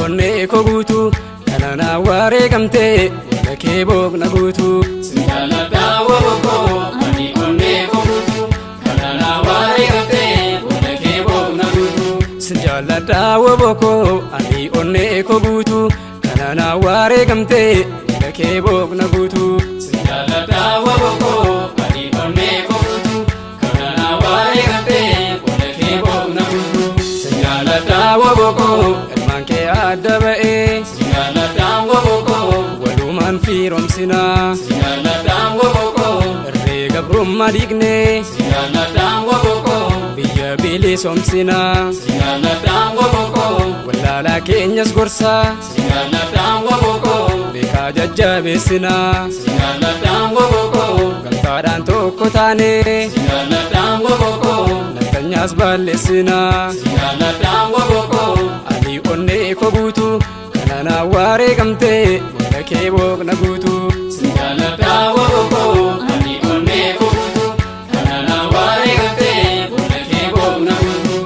onnee koo guutuu kanana wareegamtee wala kee boqna guutuu Sinjaalladha wabokoo ani onnee koo guutuu kanana wareegamtee wala kee boqna guutuu Sinjaalladha wabokoo ani onnee koo guutuu kanana wareegamtee wala kee boqna guutuu Sinjaalladha wabokoo ani onnee koo guutuu kanana wareegamtee wala kee boqna guutuu Sinjaalladha wabokoo ilmaan kee adda ba'ee Sinjaalladha wabokoo walumaan firoomsinaa Sinjaalladha wabokoo irree gabrummaa dhiignee Sinjaalladha wabokoo biyya bilisoomsinaa Sinjaalladha wabokoo wallaalaa keenyas gorsaa Sinjaalladha wabokoo beekaa jajjabeessinaa Sinjaalladha wabokoo gamtaadhaan tokko taanee Sinjaalladha wabokoo naftanyaas balleessinaa Sinjaalladha wabokoo ani onnee koo guutuu kanana wareegamtee wala kee boqna guutuu Sinjaalladha wabokoo ani onnee koo guutuu kanana wareegamtee wala kee boqna guutuu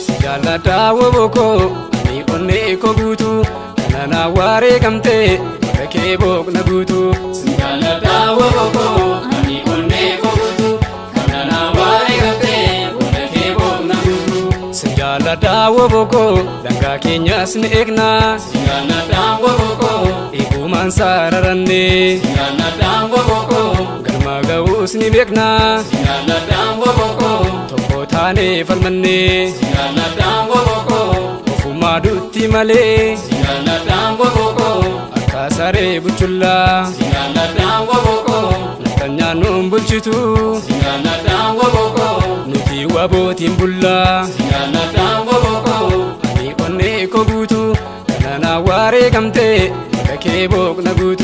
Sinjaalladha wabokoo ani onnee koo guutuu kanana wareegamtee wala kee boqna guutuu Sinjaalladha wabokoo ani onnee koo guutuu kanana wareegamtee wala kee boqna guutuu Sinjaalladha wabokoo dangaa keenyas ni eegnaa Sinjaalladha wabokoo eegumaan saararannee Sinjaalladha wabokoo galma ga'uus ni beeknaa Sinjaalladha wabokoo tokko taanee falmannee Sinjaalladha wabokoo ofummaa duutti malee Sinjaalladha wabokoo akka saree buchullaa Sinjaalladha wabokoo naftanyaan nuun bulchituu Sinjaalladha wabokoo nuti wabootiin bullaa Sinjaalladha wabokoo ani onnee koo guutuu kanana wareegamtee wala kee boqna guutuu